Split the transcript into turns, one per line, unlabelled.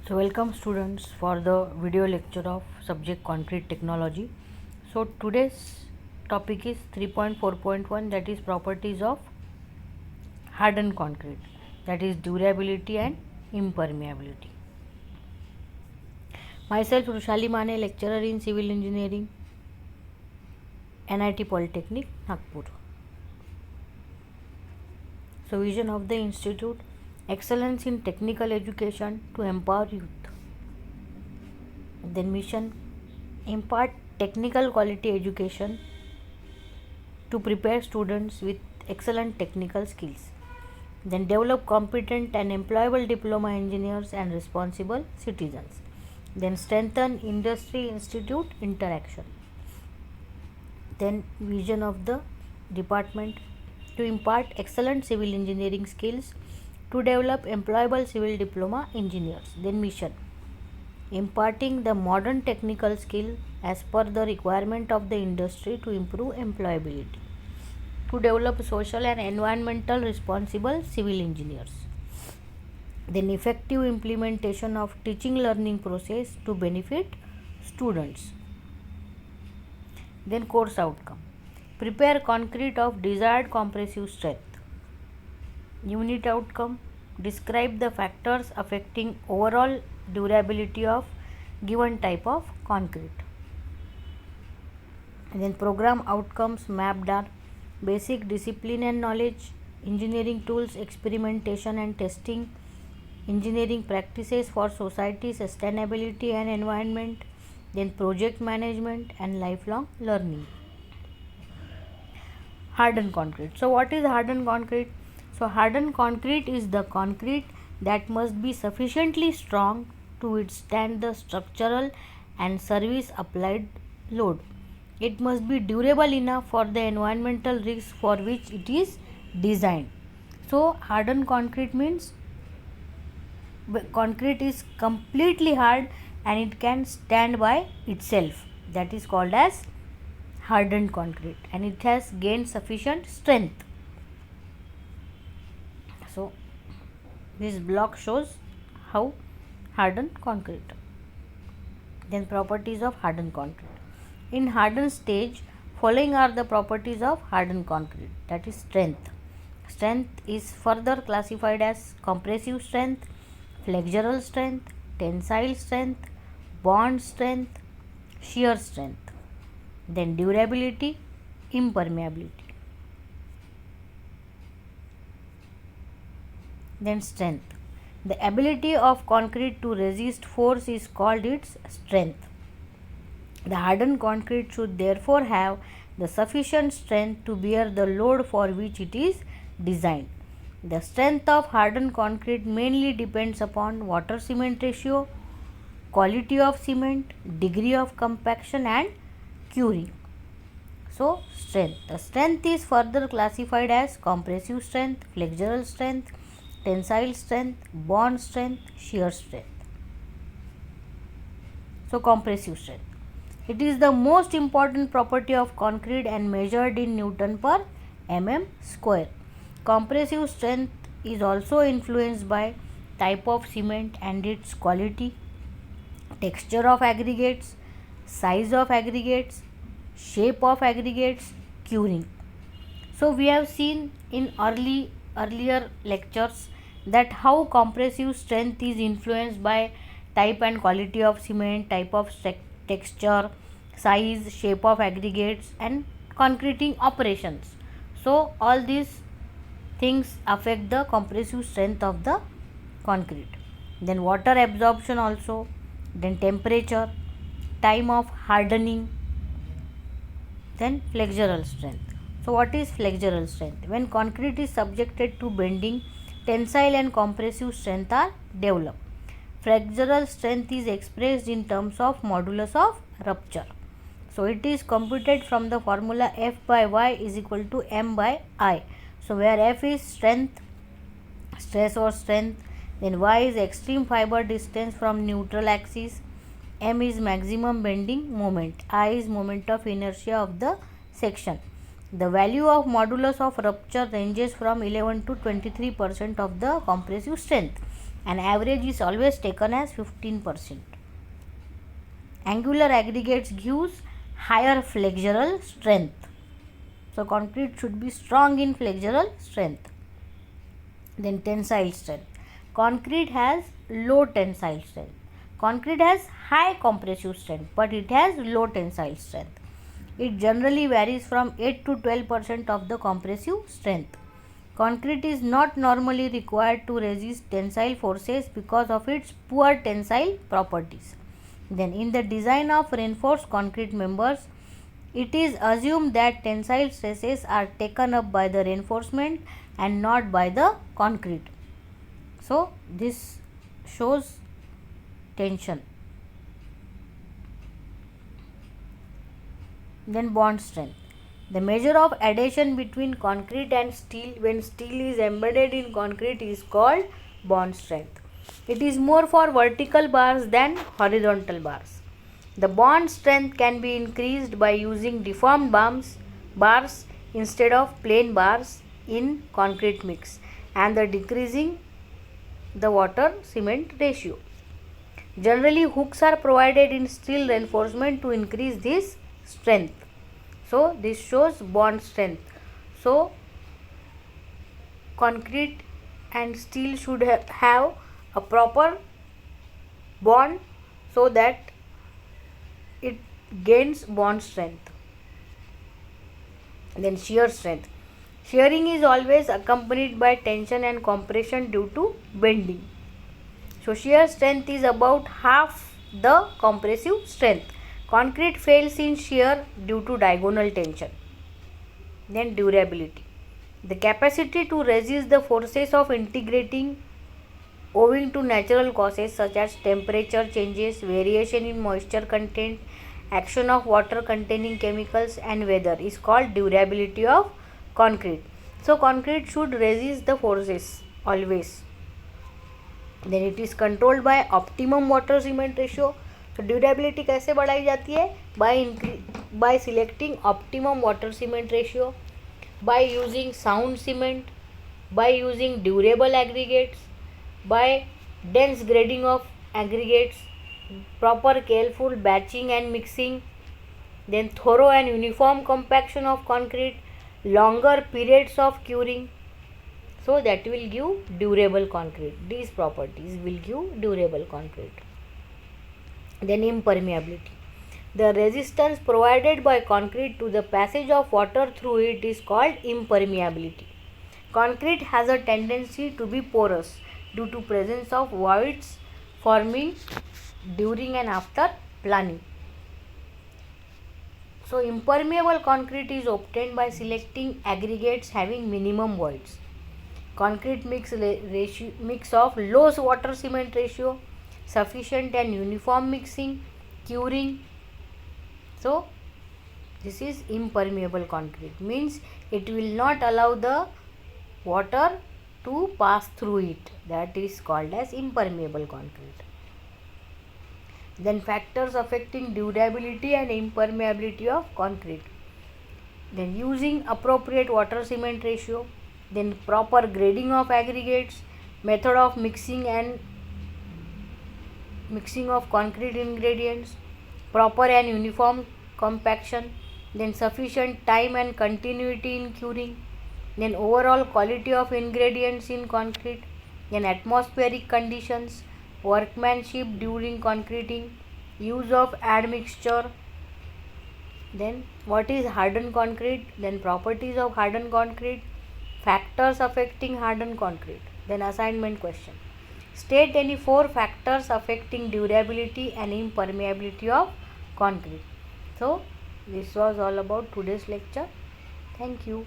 So welcome students for the video lecture of subject concrete technology. So today's topic is 3.4.1, that is properties of hardened concrete, that is durability and impermeability. Myself Rushali Mane, lecturer in civil engineering, NIT Polytechnic, Nagpur. So vision of the institute: excellence in technical education to empower youth. Then mission: impart technical quality education to prepare students with excellent technical skills. Then develop competent and employable diploma engineers and responsible citizens. Then strengthen industry institute interaction. Then vision of the department: to impart excellent civil engineering skills to develop employable civil diploma engineers. Then mission: imparting the modern technical skill as per the requirement of the industry to improve employability, to develop social and environmental responsible civil engineers. Then effective implementation of teaching learning process to benefit students. Then course outcome: prepare concrete of desired compressive strength. Unit outcome: describe the factors affecting overall durability of given type of concrete. And then program outcomes mapped are basic discipline and knowledge, engineering tools, experimentation and testing, engineering practices for society, sustainability and environment, then project management and lifelong learning. Hardened concrete. So what is hardened concrete? So hardened concrete is the concrete that must be sufficiently strong to withstand the structural and service applied load. It must be durable enough for the environmental risks for which it is designed. So hardened concrete means concrete is completely hard and it can stand by itself. That is called as hardened concrete, and it has gained sufficient strength. So this block shows how hardened concrete. Then properties of hardened concrete. In hardened stage, following are the properties of hardened concrete, that is strength. Strength is further classified as compressive strength, flexural strength, tensile strength, bond strength, shear strength. Then durability, impermeability. Then strength: the ability of concrete to resist force is called its strength. The hardened concrete should therefore have the sufficient strength to bear the load for which it is designed. The strength of hardened concrete mainly depends upon water cement ratio, quality of cement, degree of compaction and curing. So strength. The strength is further classified as compressive strength, flexural strength, tensile strength, bond strength, shear strength. So compressive strength. It is the most important property of concrete and measured in Newton per mm square. Compressive strength is also influenced by type of cement and its quality, texture of aggregates, size of aggregates, shape of aggregates, curing. So we have seen in earlier lectures that how compressive strength is influenced by type and quality of cement, type of texture, size, shape of aggregates and concreting operations. So all these things affect the compressive strength of the concrete. Then water absorption also, then temperature, time of hardening, then flexural strength. So what is flexural strength? When concrete is subjected to bending, tensile and compressive strength are developed. Flexural strength is expressed in terms of modulus of rupture. So it is computed from the formula F by Y is equal to M by I. So where F is strength, stress or strength, then Y is extreme fiber distance from neutral axis, M is maximum bending moment, I is moment of inertia of the section. The value of modulus of rupture ranges from 11 to 23% of the compressive strength. and average is always taken as 15%. Angular aggregates gives higher flexural strength. So concrete should be strong in flexural strength. Then tensile strength. Concrete has low tensile strength. Concrete has high compressive strength, but it has low tensile strength. It generally varies from 8 to 12% of the compressive strength. Concrete is not normally required to resist tensile forces because of its poor tensile properties. Then in the design of reinforced concrete members, it is assumed that tensile stresses are taken up by the reinforcement and not by the concrete. So this shows tension. Then bond strength. The measure of adhesion between concrete and steel when steel is embedded in concrete is called bond strength. It is more for vertical bars than horizontal bars. The bond strength can be increased by using deformed bars instead of plain bars in concrete mix and the decreasing the water cement ratio. Generally, hooks are provided in steel reinforcement to increase this strength. So this shows bond strength. So concrete and steel should have a proper bond so that it gains bond strength. Then shear strength. Shearing is always accompanied by tension and compression due to bending. So shear strength is about half the compressive strength. Concrete fails in shear due to diagonal tension. Then durability. The capacity to resist the forces of integrating owing to natural causes such as temperature changes, variation in moisture content, action of water containing chemicals and weather is called durability of concrete. So concrete should resist the forces always. Then it is controlled by optimum water cement ratio. तो durability कैसे बढ़ाई जाती है? By selecting optimum water cement ratio, by using sound cement, by using durable aggregates, by dense grading of aggregates, proper careful batching and mixing, then thorough and uniform compaction of concrete, longer periods of curing. So that will give durable concrete. These properties will give durable concrete. Then impermeability. The resistance provided by concrete to the passage of water through it is called impermeability. Concrete has a tendency to be porous due to presence of voids forming during and after planing. So impermeable concrete is obtained by selecting aggregates having minimum voids. Concrete mix of low water cement ratio, sufficient and uniform mixing, curing. So this is impermeable concrete, means it will not allow the water to pass through it. That is called as impermeable concrete. Then factors affecting durability and impermeability of concrete. Then using appropriate water cement ratio, then proper grading of aggregates, method of mixing of concrete ingredients, proper and uniform compaction, then sufficient time and continuity in curing, then overall quality of ingredients in concrete, then atmospheric conditions, workmanship during concreting, use of admixture. Then what is hardened concrete, then properties of hardened concrete, factors affecting hardened concrete. Then assignment question. State any 4 factors affecting durability and impermeability of concrete. So this was all about today's lecture. Thank you.